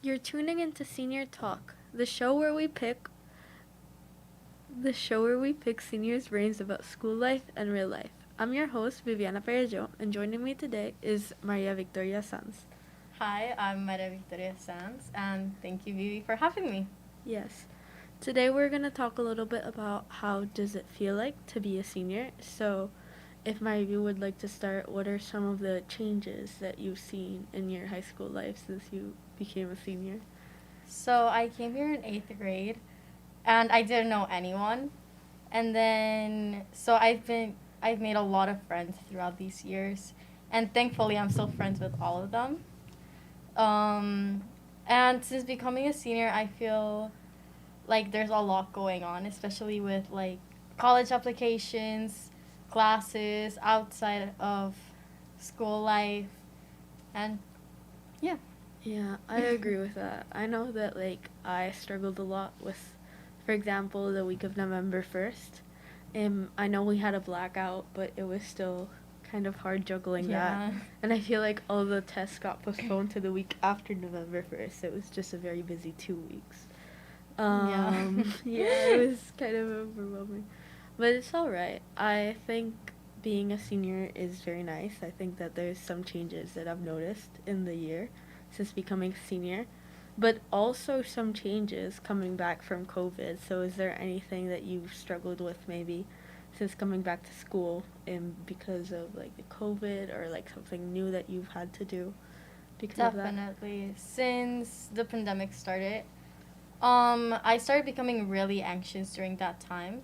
You're tuning into Senior Talk, the show where we pick seniors' brains about school life and real life. I'm your host, Viviana Pereyó, and joining me today is María Victoria Sanz. Hi, I'm María Sanz, and thank you, Vivi, for having me. Yes. Today we're going to talk a little bit about how does it feel like to be a senior. So, if María would like to start, what are some of the changes that you've seen in your high school life since you became a senior? So I came here in 8th grade, and I didn't know anyone. And then, so I've made a lot of friends throughout these years, and thankfully I'm still friends with all of them. And since becoming a senior, I feel like there's a lot going on, especially with like college applications, classes outside of school life, and yeah. Yeah, I agree with that. I know that, like, I struggled a lot with, for example, the week of November 1st. I know we had a blackout, but it was still kind of hard juggling that. And I feel like all the tests got postponed to the week after November 1st. It was just a very busy 2 weeks. Yeah, it was kind of overwhelming. But it's all right. I think being a senior is very nice. I think that there's some changes that I've noticed in the year since becoming a senior, but also some changes coming back from COVID. So is there anything that you've struggled with maybe since coming back to school because of like the COVID, or like something new that you've had to do because of that? Definitely. Since the pandemic started, I started becoming really anxious during that time.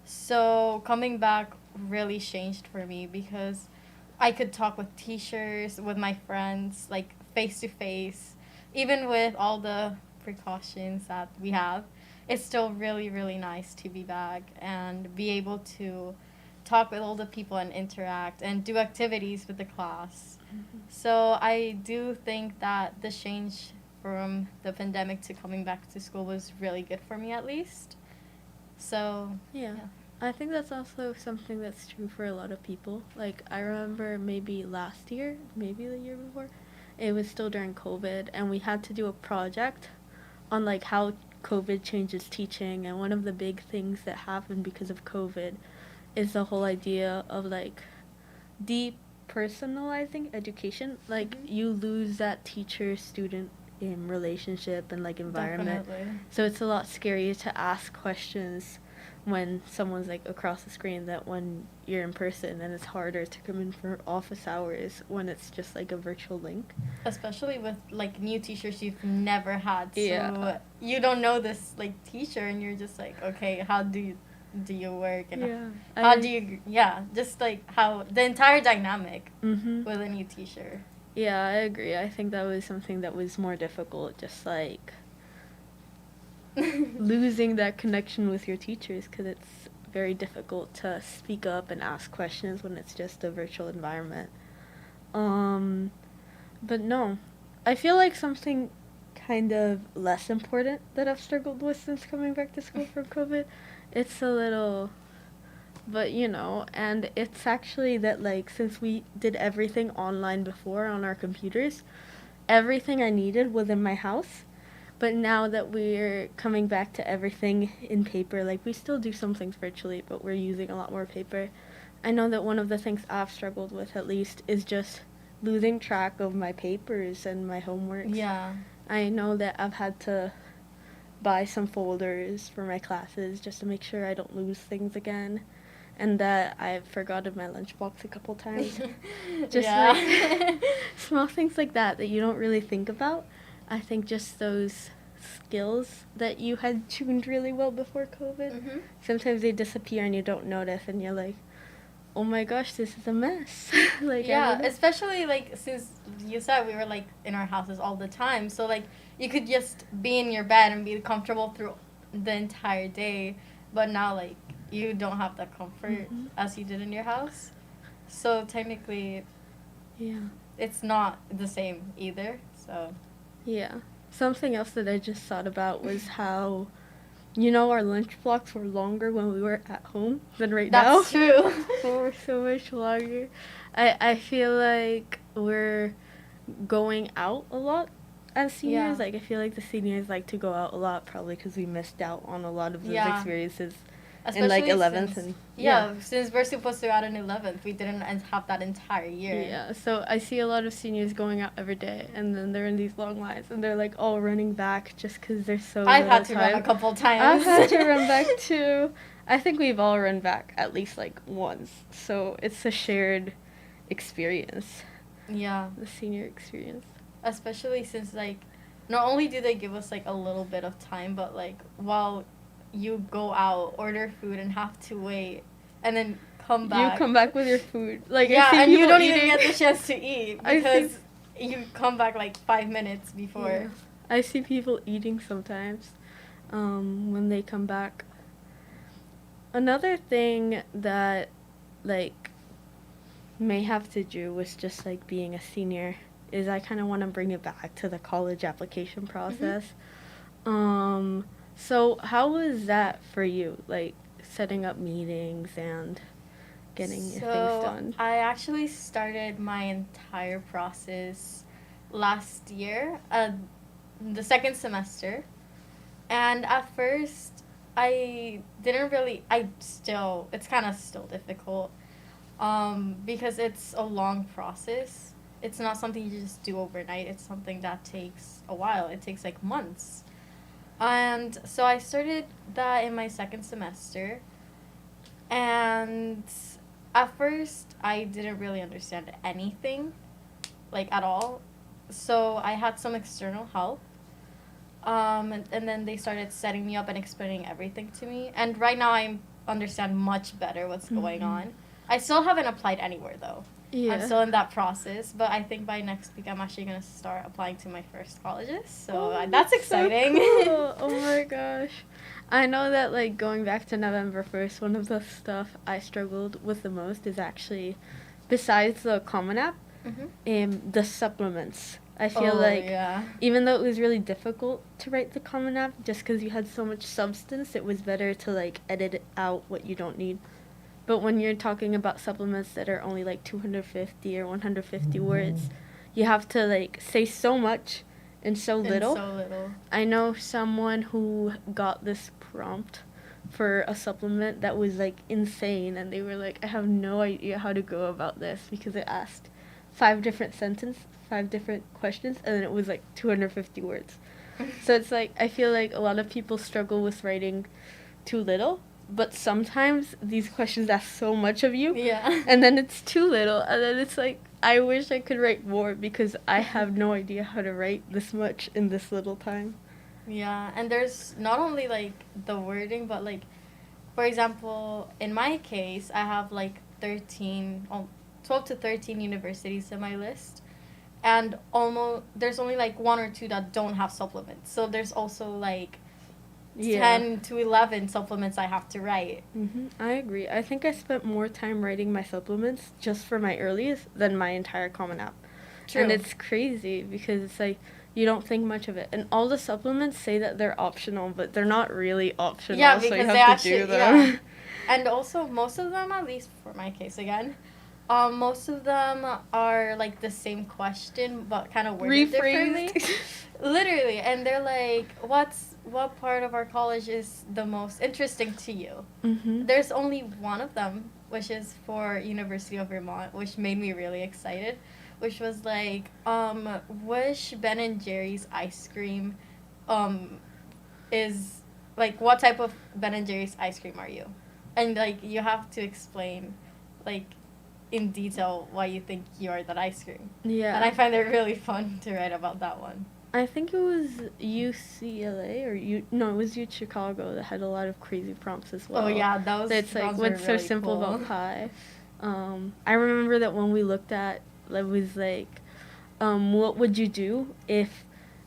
So coming back really changed for me because I could talk with teachers, with my friends, like face to face. Even with all the precautions that we have, it's still really, really nice to be back and be able to talk with all the people and interact and do activities with the class. Mm-hmm. So I do think that the change from the pandemic to coming back to school was really good for me, at least. So Yeah. I think that's also something that's true for a lot of people. Like, I remember maybe last year, maybe the year before, it was still during COVID, and we had to do a project on, like, how COVID changes teaching. And one of the big things that happened because of COVID is the whole idea of, like, depersonalizing education. Like, you lose that teacher-student relationship and, like, environment. Definitely. So it's a lot scarier to ask questions when someone's like across the screen that when you're in person, and it's harder to come in for office hours when it's just like a virtual link. Especially with like new teachers you've never had. Yeah. So you don't know this like teacher, and you're just like, okay, how do you work, and how do you just like how the entire dynamic with a new teacher. Yeah, I agree. I think that was something that was more difficult, just like losing that connection with your teachers, because it's very difficult to speak up and ask questions when it's just a virtual environment. But no, I feel like something kind of less important that I've struggled with since coming back to school from COVID. It's a little, but and it's actually that, like, since we did everything online before on our computers, everything I needed was in my house. But now that we're coming back to everything in paper, like, we still do some things virtually, but we're using a lot more paper. I know that one of the things I've struggled with, at least, is just losing track of my papers and my homework. Yeah. I know that I've had to buy some folders for my classes just to make sure I don't lose things again, and that I've forgotten my lunchbox a couple times. Just like small things like that you don't really think about. I think just those skills that you had tuned really well before COVID, sometimes they disappear and you don't notice, and you're like, oh my gosh, this is a mess. Like, yeah, especially like since you said we were like in our houses all the time, so like you could just be in your bed and be comfortable through the entire day, but now like you don't have that comfort as you did in your house, so technically it's not the same either. So yeah, something else that I just thought about was how our lunch blocks were longer when we were at home than right now. That's true. We're so much longer. I feel like we're going out a lot as seniors. Yeah. Like, I feel like the seniors like to go out a lot, probably because we missed out on a lot of those Yeah. experiences Especially in, like, 11th since, and... since we're supposed to go out in 11th, we didn't have that entire year. Yeah, so I see a lot of seniors going out every day, and then they're in these long lines, and they're, like, all running back just because they're so I've little had to run a time. couple times. I've had to run back, too. I think we've all run back at least, like, once. So it's a shared experience. Yeah. The senior experience. Especially since, like, not only do they give us, like, a little bit of time, but, like, while you go out, order food, and have to wait, and then come back. You come back with your food. Like, Yeah, I see and you people don't eating. even get the chance to eat because you come back, like, 5 minutes before. Yeah. I see people eating sometimes when they come back. Another thing that, like, may have to do with just, like, being a senior is I kind of want to bring it back to the college application process. So how was that for you, like, setting up meetings and getting your things done? I actually started my entire process last year, the second semester, and at first I didn't really, it's kind of still difficult, because it's a long process. It's not something you just do overnight. It's something that takes a while. It takes, like, months. And so I started that in my second semester. And at first, I didn't really understand anything, like, at all. So I had some external help. And then they started setting me up and explaining everything to me. And right now, I understand much better what's going on. I still haven't applied anywhere, though. Yeah. I'm still in that process, but I think by next week I'm actually going to start applying to my first colleges, so that's exciting. So cool. Oh my gosh. I know that, like, going back to November 1st, one of the stuff I struggled with the most is actually, besides the Common App, the supplements. I feel even though it was really difficult to write the Common App, just because you had so much substance, it was better to, like, edit out what you don't need. But when you're talking about supplements that are only, like, 250 or 150 words, you have to, like, say so much in so little. I know someone who got this prompt for a supplement that was, like, insane, and they were like, I have no idea how to go about this, because it asked 5 different questions, and then it was, like, 250 words. So it's, like, I feel like a lot of people struggle with writing too little. But sometimes these questions ask so much of you, and then it's too little, and then it's like, I wish I could write more because I have no idea how to write this much in this little time. Yeah, and there's not only, like, the wording, but, like, for example, in my case, I have, like, 12 to 13 universities in my list, and there's only, like, 1 or 2 that don't have supplements. So there's also, like, 10 to 11 supplements I have to write. I agree. I think I spent more time writing my supplements just for my earlies than my entire Common App. True. And it's crazy because it's like you don't think much of it. And all the supplements say that they're optional, but they're not really optional. Yeah, because so you have they to actually do them. And also most of them, at least for my case again, most of them are, like, the same question but kind of worded differently. Literally, and they're like, what part of our college is the most interesting to you? There's only one of them, which is for University of Vermont, which made me really excited, which was like, which Ben & Jerry's ice cream is, like, what type of Ben & Jerry's ice cream are you? And, like, you have to explain, like, in detail why you think you are that ice cream. Yeah. And I find it really fun to write about that one. I think it was UCLA it was U Chicago that had a lot of crazy prompts as well. Oh yeah, it's like, what's so simple about pie? I remember that when we looked at, it was like, what would you do if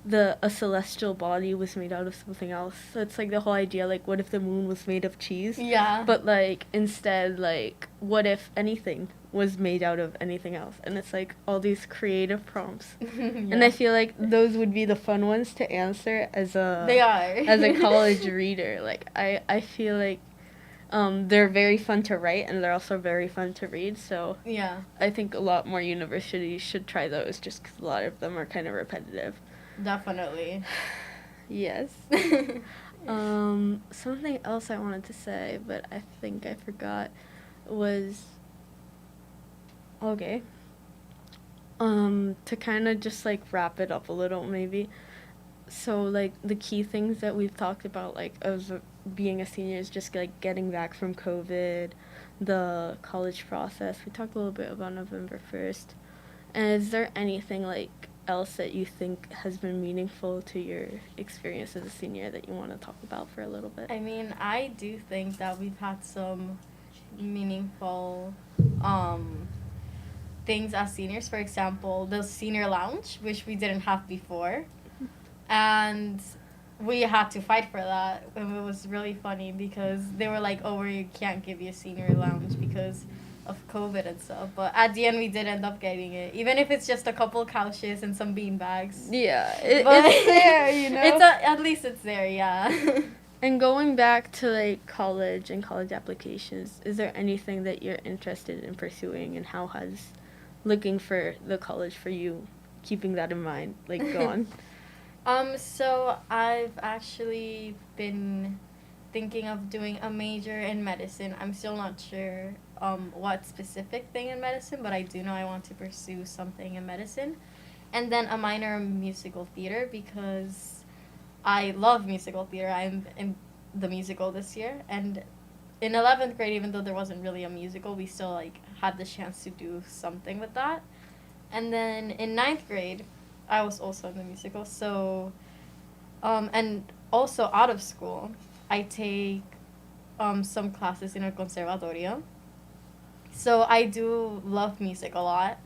a celestial body was made out of something else? So it's like the whole idea, like, what if the moon was made of cheese? Yeah. But, like, instead, like, what if anything was made out of anything else? And it's like all these creative prompts. And I feel like those would be the fun ones to answer as a college reader. Like, I feel like they're very fun to write, and they're also very fun to read. So I think a lot more universities should try those, just because a lot of them are kind of repetitive. Definitely. Yes. Something else I wanted to say, but I think I forgot, was, okay. To kind of just like wrap it up a little, maybe. So like the key things that we've talked about, like as being a senior, is just like getting back from COVID, the college process. We talked a little bit about November 1st. And is there anything like else that you think has been meaningful to your experience as a senior that you want to talk about for a little bit? I mean, I do think that we've had some meaningful things as seniors. For example, the senior lounge, which we didn't have before. And we had to fight for that. And it was really funny because they were like, oh, we can't give you a senior lounge because of COVID and stuff. But at the end, we did end up getting it. Even if it's just a couple couches and some bean bags. Yeah, it's there, you know? At least it's there, yeah. And going back to like college and college applications, is there anything that you're interested in pursuing, and how has looking for the college for you, keeping that in mind, like gone? So I've actually been thinking of doing a major in medicine. I'm still not sure what specific thing in medicine, but I do know I want to pursue something in medicine. And then a minor in musical theater because I love musical theater. I'm in the musical this year, and in 11th grade, even though there wasn't really a musical, we still like had the chance to do something with that. And then in 9th grade, I was also in the musical. So, and also out of school, I take some classes in a conservatorio. So I do love music a lot.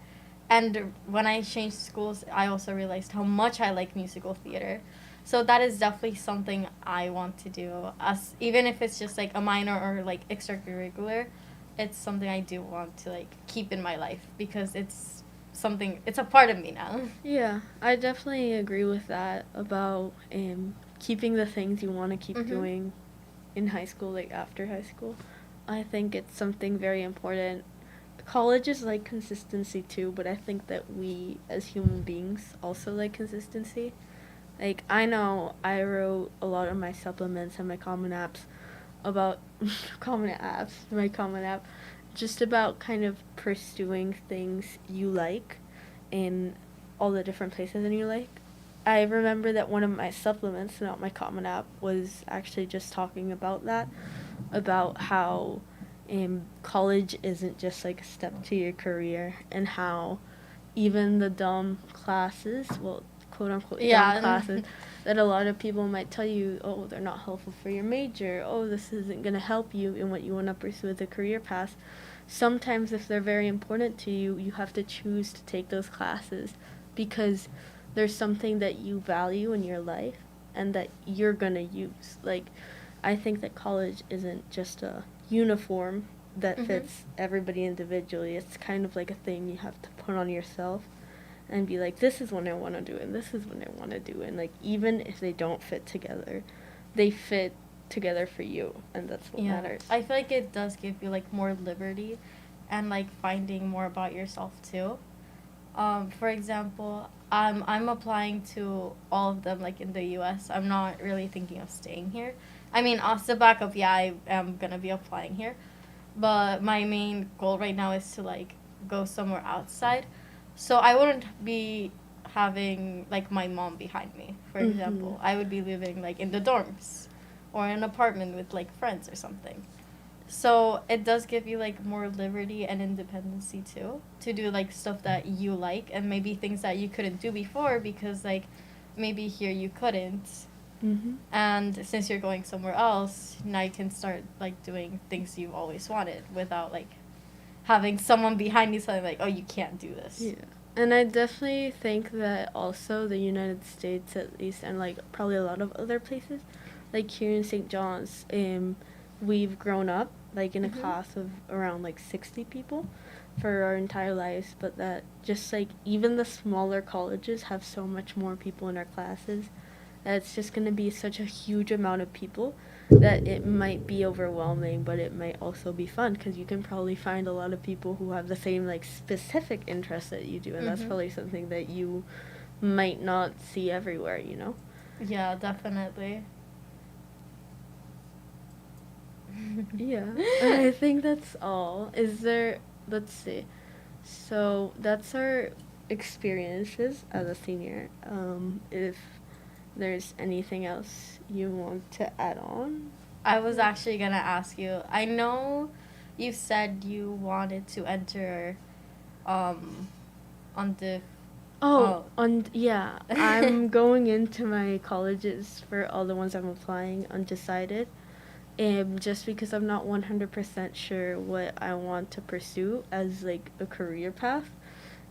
And when I changed schools, I also realized how much I like musical theater. So that is definitely something I want to do. As even if it's just like a minor or like extracurricular, it's something I do want to like keep in my life because it's a part of me now. Yeah, I definitely agree with that about keeping the things you want to keep doing in high school, like after high school. I think it's something very important. College is like consistency too, but I think that we as human beings also like consistency. Like, I know I wrote a lot of my supplements and my common apps about my common app, just about kind of pursuing things you like in all the different places in your life. I remember that one of my supplements, not my common app, was actually just talking about that, about how college isn't just like a step to your career, and how even the dumb classes, well, quote unquote dumb classes, that a lot of people might tell you, oh, they're not helpful for your major, oh, this isn't going to help you in what you want to pursue as a career path. Sometimes if they're very important to you, you have to choose to take those classes because there's something that you value in your life and that you're going to use. Like, I think that college isn't just a uniform that fits everybody individually. It's kind of like a thing you have to put on yourself and be like, this is what I want to do, and this is what I want to do. And, like, even if they don't fit together, they fit together for you, and that's what matters. I feel like it does give you, like, more liberty and, like, finding more about yourself, too. For example, I'm applying to all of them, like, in the U.S. I'm not really thinking of staying here. I mean, as the backup, I am going to be applying here. But my main goal right now is to, like, go somewhere outside. So I wouldn't be having, like, my mom behind me, for example. I would be living, like, in the dorms or in an apartment with, like, friends or something. So it does give you, like, more liberty and independency, too, to do, like, stuff that you like and maybe things that you couldn't do before because, like, maybe here you couldn't. And since you're going somewhere else, now you can start, like, doing things you've always wanted without, like, having someone behind you saying, like, oh, you can't do this. Yeah. And I definitely think that also the United States, at least, and, like, probably a lot of other places, like here in St. John's, we've grown up, like, in a class of around, like, 60 people for our entire lives, but that just, like, even the smaller colleges have so much more people in our classes that it's just going to be such a huge amount of people that it might be overwhelming, but it might also be fun because you can probably find a lot of people who have the same, like, specific interests that you do, and that's probably something that you might not see everywhere, you know? Yeah, definitely. Yeah, I think that's all. Let's see. So that's our experiences as a senior. If there's anything else you want to add on? I was actually gonna ask you. I know you said you wanted to enter um on the Yeah, I'm going into my colleges for all the ones I'm applying undecided. Just because I'm not 100% sure what I want to pursue as like a career path.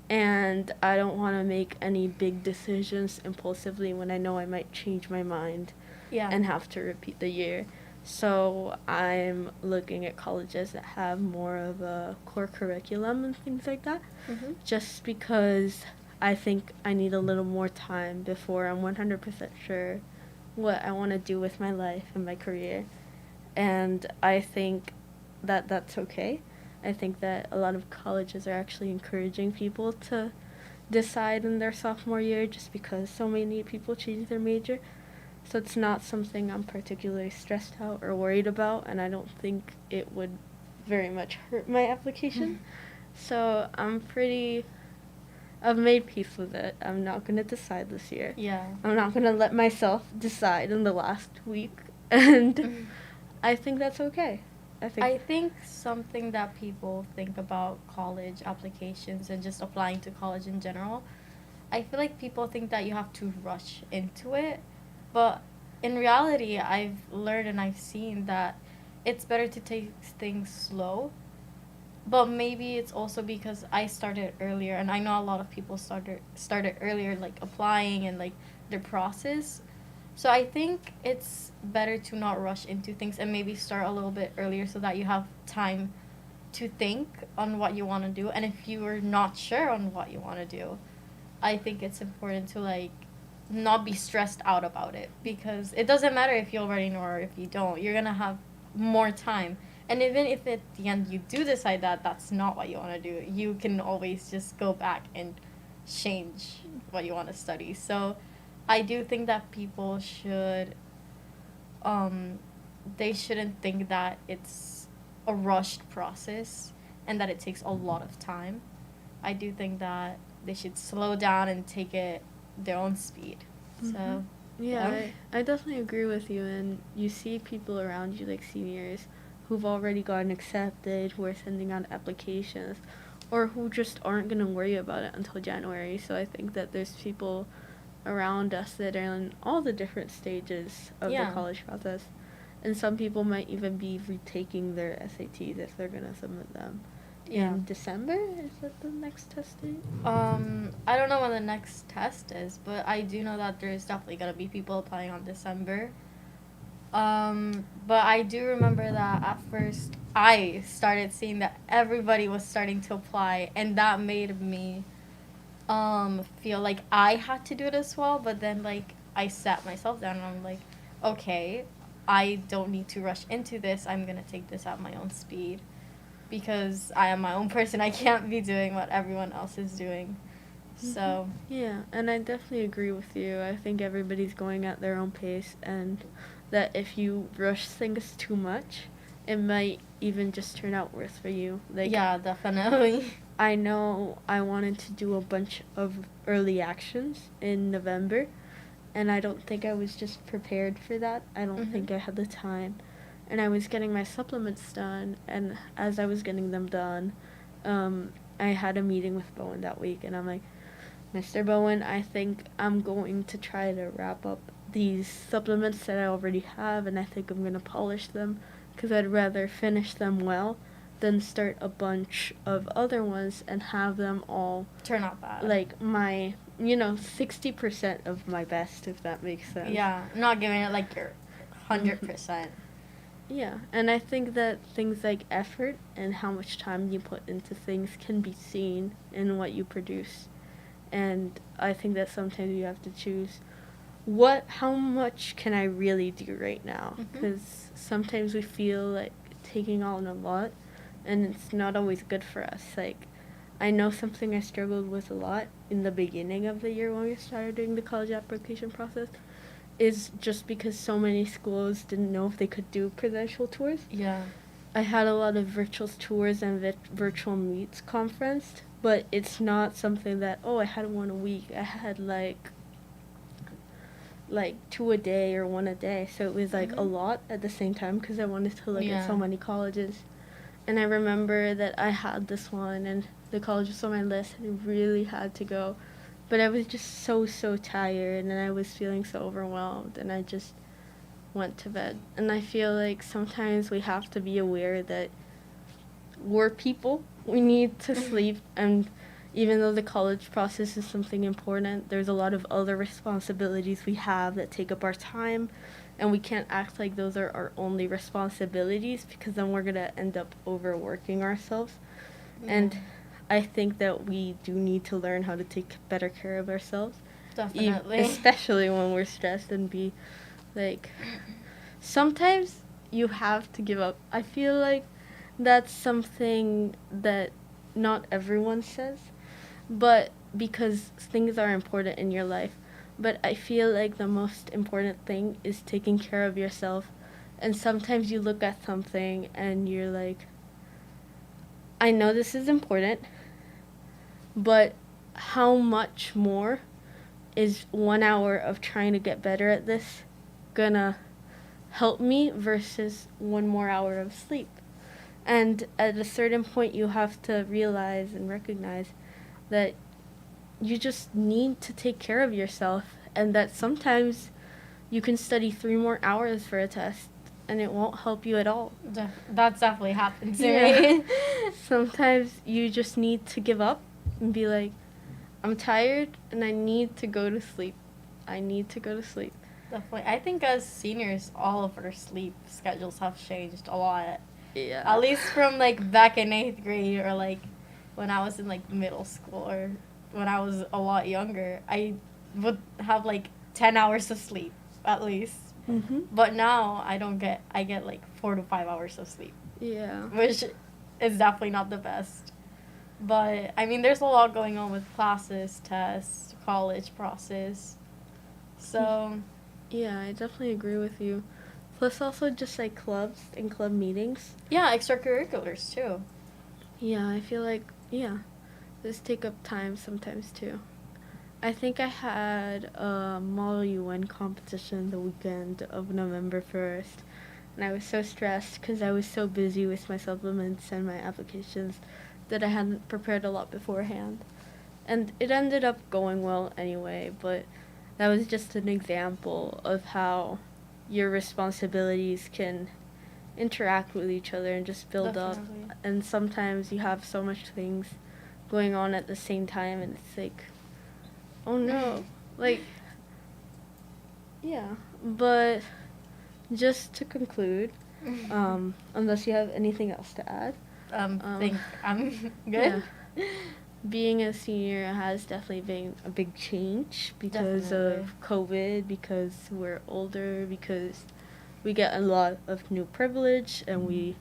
And I don't want to make any big decisions impulsively when I know I might change my mind yeah. and have to repeat the year. So I'm looking at colleges that have more of a core curriculum and things like that. Mm-hmm. Just because I think I need a little more time before I'm 100% sure what I want to do with my life and my career. And I think that that's okay. I think that a lot of colleges are actually encouraging people to decide in their sophomore year just because so many people change their major. So it's not something I'm particularly stressed out or worried about, and I don't think it would very much hurt my application. So I've made peace with it. I'm not going to decide this year. Yeah. I'm not going to let myself decide in the last week, and I think that's okay. I think something that people think about college applications and just applying to college in general, I feel like people think that you have to rush into it, but in reality, I've learned and I've seen that it's better to take things slow. But maybe it's also because I started earlier, and I know a lot of people started earlier, like applying and like their process. So I think it's better to not rush into things and maybe start a little bit earlier so that you have time to think on what you want to do. And if you are not sure on what you want to do, I think it's important to like not be stressed out about it, because it doesn't matter if you already know or if you don't. You're going to have more time. And even if at the end you do decide that that's not what you want to do, you can always just go back and change what you want to study. So I do think that people they shouldn't think that it's a rushed process and that it takes a lot of time. I do think that they should slow down and take it their own speed. Mm-hmm. So yeah, I definitely agree with you. And you see people around you, like seniors, who've already gotten accepted, who are sending out applications, or who just aren't going to worry about it until January. So I think that there's people around us that are in all the different stages of the college process. And some people might even be retaking their SATs if they're going to submit them. In December? Is that the next test date? I don't know when the next test is, but I do know that there's definitely going to be people applying on December. But I do remember that at first I started seeing that everybody was starting to apply, and that made me feel like I had to do it as well. But then like I sat myself down and I'm like, okay, I don't need to rush into this. I'm gonna take this at my own speed, because I am my own person. I can't be doing what everyone else is doing. So yeah, and I definitely agree with you. I think everybody's going at their own pace, and that if you rush things too much, it might even just turn out worse for you. Like, yeah, definitely. I know I wanted to do a bunch of early actions in November, and I don't think I was just prepared for that. I don't think I had the time. And I was getting my supplements done, and as I was getting them done, I had a meeting with Bowen that week, and I'm like, Mr. Bowen, I think I'm going to try to wrap up these supplements that I already have, and I think I'm going to polish them, because I'd rather finish them well than start a bunch of other ones and have them all turn out bad. Like my, 60% of my best, if that makes sense. Yeah, not giving it like your 100%. Yeah, and I think that things like effort and how much time you put into things can be seen in what you produce. And I think that sometimes you have to choose how much can I really do right now? Because sometimes we feel like taking on a lot, and it's not always good for us. Like, I know something I struggled with a lot in the beginning of the year when we started doing the college application process is just because so many schools didn't know if they could do presential tours. Yeah. I had a lot of virtual tours and virtual meets conferenced, but it's not something that, I had one a week. I had like 2 a day or 1 a day, so it was like a lot at the same time because I wanted to look at so many colleges. And I remember that I had this one and the college was on my list and I really had to go, but I was just so tired and I was feeling so overwhelmed and I just went to bed. And I feel like sometimes we have to be aware that we're people, we need to sleep, and even though the college process is something important, there's a lot of other responsibilities we have that take up our time, and we can't act like those are our only responsibilities because then we're going to end up overworking ourselves. And I think that we do need to learn how to take better care of ourselves. Definitely. Especially when we're stressed and be like, sometimes you have to give up. I feel like that's something that not everyone says, but because things are important in your life. But I feel like the most important thing is taking care of yourself. And sometimes you look at something and you're like, I know this is important, but how much more is 1 hour of trying to get better at this gonna help me versus 1 more hour of sleep? And at a certain point, you have to realize and recognize that you just need to take care of yourself, and that sometimes you can study 3 more hours for a test and it won't help you at all. That's definitely happened to me. Sometimes you just need to give up and be like, I'm tired and I need to go to sleep. I need to go to sleep. Definitely. I think as seniors, all of our sleep schedules have changed a lot. Yeah. At least from like back in 8th grade or like when I was in like middle school or when I was a lot younger, I would have like 10 hours of sleep at least. Mm-hmm. But now I get like 4 to 5 hours of sleep. Yeah. Which is definitely not the best. But I mean, there's a lot going on with classes, tests, college process. So yeah, I definitely agree with you. Plus also just like clubs and club meetings. Yeah, extracurriculars too. Yeah, I feel like, those take up time sometimes too. I think I had a Model UN competition the weekend of November 1st, and I was so stressed because I was so busy with my supplements and my applications that I hadn't prepared a lot beforehand. And it ended up going well anyway, but that was just an example of how your responsibilities can interact with each other and just build Definitely. up. And sometimes you have so much things going on at the same time, and it's like, oh no. Like, yeah. But just to conclude, unless you have anything else to add. Think I'm good. Yeah. Being a senior has definitely been a big change because of COVID, because we're older, because we get a lot of new privilege, and we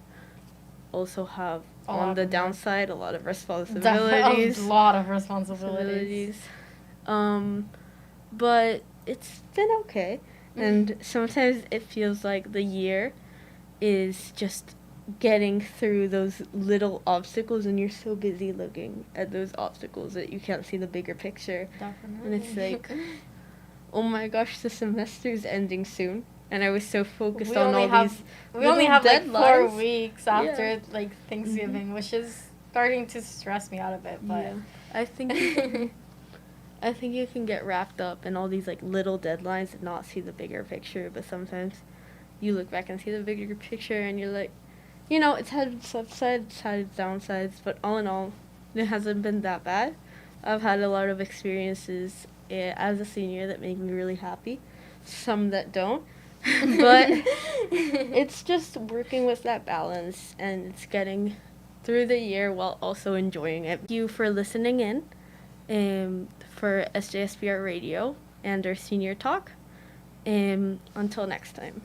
also have, on the downside, a lot of responsibilities. A lot of responsibilities. But it's been okay. And sometimes it feels like the year is just getting through those little obstacles, and you're so busy looking at those obstacles that you can't see the bigger picture. Definitely. And it's like, oh my gosh, the semester's ending soon, and I was so focused on all these. We only have like 4 deadlines. weeks after like Thanksgiving, which is starting to stress me out a bit. But I think you can get wrapped up in all these like little deadlines and not see the bigger picture. But sometimes you look back and see the bigger picture, and you're like, it's had its upsides, it's had its downsides, but all in all, it hasn't been that bad. I've had a lot of experiences as a senior that make me really happy, some that don't, but it's just working with that balance, and it's getting through the year while also enjoying it. Thank you for listening in for SJSPR Radio and our senior talk. Until next time.